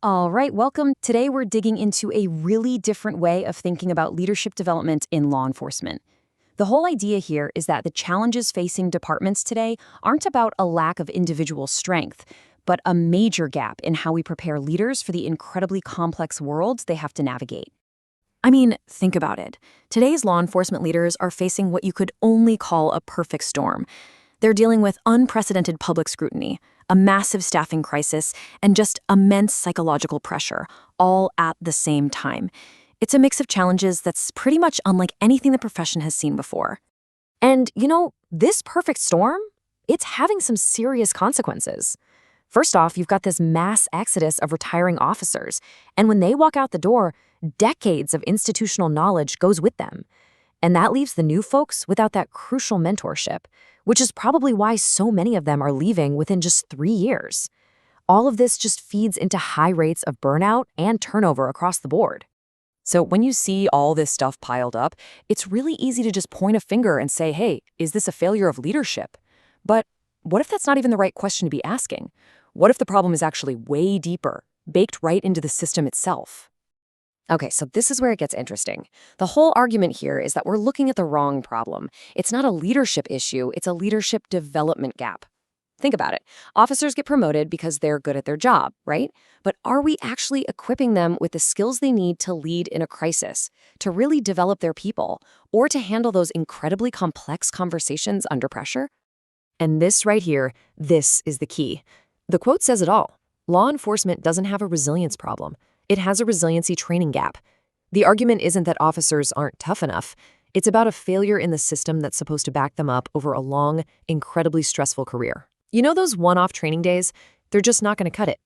All right, welcome. Today we're digging into a really different way of thinking about leadership development in law enforcement. The whole idea here is that the challenges facing departments today aren't about a lack of individual strength, but a major gap in how we prepare leaders for the incredibly complex worlds they have to navigate. I mean, think about it. Today's law enforcement leaders are facing what you could only call a perfect storm. They're dealing with unprecedented public scrutiny, a massive staffing crisis, and just immense psychological pressure, all at the same time. It's a mix of challenges that's pretty much unlike anything the profession has seen before. And, this perfect storm, it's having some serious consequences. First off, you've got this mass exodus of retiring officers, and when they walk out the door, decades of institutional knowledge goes with them. And that leaves the new folks without that crucial mentorship, which is probably why so many of them are leaving within just 3 years. All of this just feeds into high rates of burnout and turnover across the board. So when you see all this stuff piled up, it's really easy to just point a finger and say, hey, is this a failure of leadership? But what if that's not even the right question to be asking? What if the problem is actually way deeper, baked right into the system itself? Okay, so this is where it gets interesting. The whole argument here is that we're looking at the wrong problem. It's not a leadership issue, it's a leadership development gap. Think about it. Officers get promoted because they're good at their job, right? But are we actually equipping them with the skills they need to lead in a crisis, to really develop their people, or to handle those incredibly complex conversations under pressure? And this right here, this is the key. The quote says it all. Law enforcement doesn't have a resilience problem. It has a resiliency training gap. The argument isn't that officers aren't tough enough. It's about a failure in the system that's supposed to back them up over a long, incredibly stressful career. You know those one-off training days? They're just not going to cut it.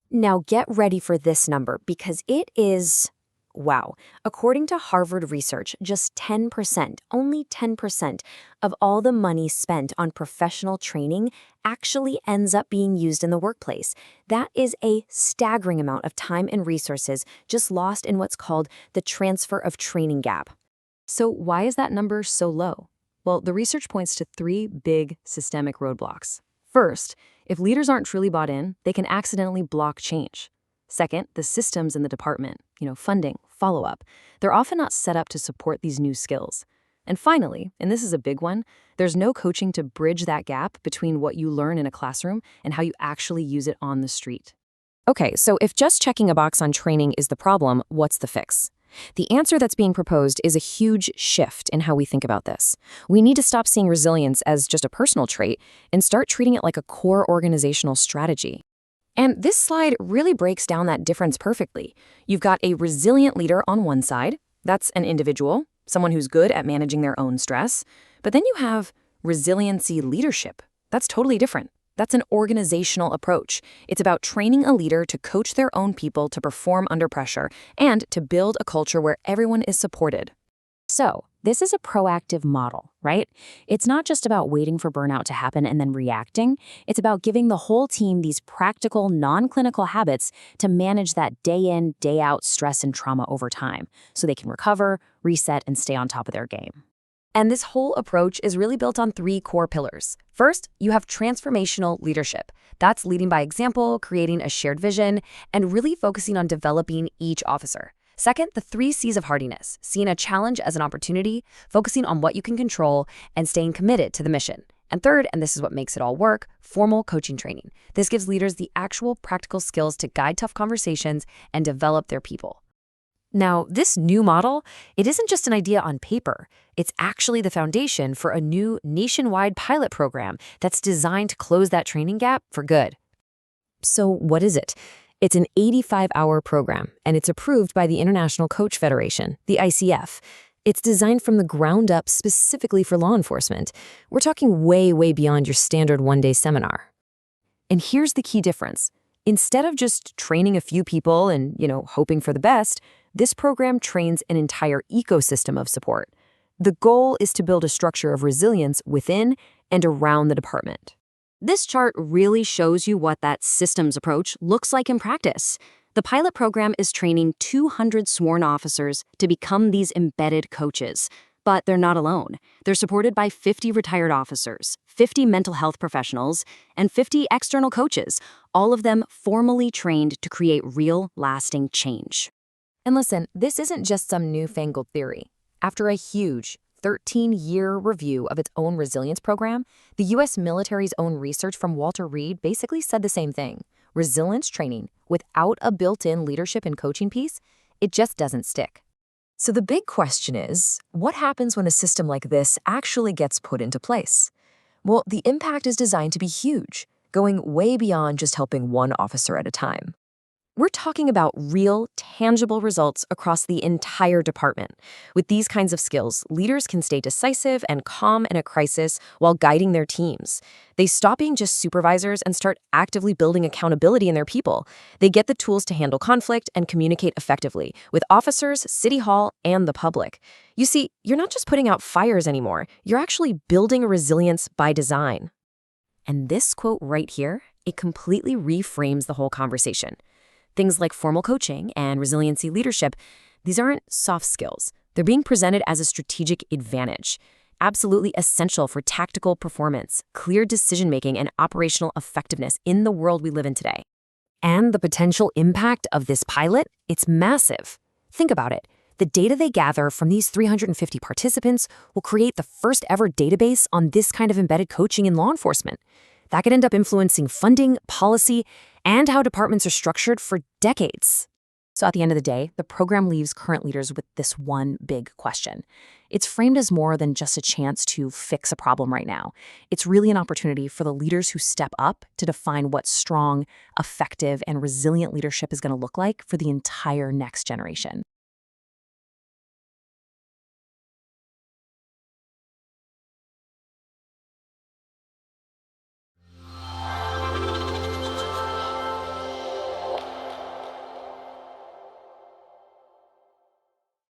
Now get ready for this number because it is, wow. According to Harvard research, just 10%, only 10% of all the money spent on professional training actually ends up being used in the workplace. That is a staggering amount of time and resources just lost in what's called the transfer of training gap. So why is that number so low? Well, the research points to 3 big systemic roadblocks. First, if leaders aren't truly bought in, they can accidentally block change. Second, the systems in the department, funding, follow-up, they're often not set up to support these new skills. And finally, and this is a big one, there's no coaching to bridge that gap between what you learn in a classroom and how you actually use it on the street. Okay, so if just checking a box on training is the problem, what's the fix? The answer that's being proposed is a huge shift in how we think about this. We need to stop seeing resilience as just a personal trait and start treating it like a core organizational strategy. And this slide really breaks down that difference perfectly. You've got a resilient leader on one side. That's an individual, someone who's good at managing their own stress. But then you have resiliency leadership. That's totally different. That's an organizational approach. It's about training a leader to coach their own people to perform under pressure and to build a culture where everyone is supported. So, this is a proactive model, right? It's not just about waiting for burnout to happen and then reacting. It's about giving the whole team these practical, non-clinical habits to manage that day in, day out stress and trauma over time so they can recover, reset, and stay on top of their game. And this whole approach is really built on 3 core pillars. First, you have transformational leadership. That's leading by example, creating a shared vision, and really focusing on developing each officer. Second, the 3 C's of hardiness, seeing a challenge as an opportunity, focusing on what you can control, and staying committed to the mission. And third, and this is what makes it all work, formal coaching training. This gives leaders the actual practical skills to guide tough conversations and develop their people. Now, this new model, it isn't just an idea on paper. It's actually the foundation for a new nationwide pilot program that's designed to close that training gap for good. So what is it? It's an 85-hour program, and it's approved by the International Coach Federation, the ICF. It's designed from the ground up specifically for law enforcement. We're talking way, way beyond your standard one-day seminar. And here's the key difference. Instead of just training a few people and, hoping for the best, this program trains an entire ecosystem of support. The goal is to build a structure of resilience within and around the department. This chart really shows you what that systems approach looks like in practice. The pilot program is training 200 sworn officers to become these embedded coaches. But they're not alone. They're supported by 50 retired officers, 50 mental health professionals, and 50 external coaches, all of them formally trained to create real, lasting change. And listen, this isn't just some newfangled theory. After a huge 13-year review of its own resilience program, the U.S. military's own research from Walter Reed basically said the same thing. Resilience training, without a built-in leadership and coaching piece, it just doesn't stick. So the big question is, what happens when a system like this actually gets put into place? Well, the impact is designed to be huge, going way beyond just helping one officer at a time. We're talking about real, tangible results across the entire department. With these kinds of skills, leaders can stay decisive and calm in a crisis while guiding their teams. They stop being just supervisors and start actively building accountability in their people. They get the tools to handle conflict and communicate effectively with officers, City Hall, and the public. You see, you're not just putting out fires anymore. You're actually building resilience by design. And this quote right here, it completely reframes the whole conversation. Things like formal coaching and resiliency leadership, these aren't soft skills. They're being presented as a strategic advantage, absolutely essential for tactical performance, clear decision-making, and operational effectiveness in the world we live in today. And the potential impact of this pilot, it's massive. Think about it. The data they gather from these 350 participants will create the first ever database on this kind of embedded coaching in law enforcement. That could end up influencing funding, policy, and how departments are structured for decades. So at the end of the day, the program leaves current leaders with this one big question. It's framed as more than just a chance to fix a problem right now. It's really an opportunity for the leaders who step up to define what strong, effective, and resilient leadership is going to look like for the entire next generation.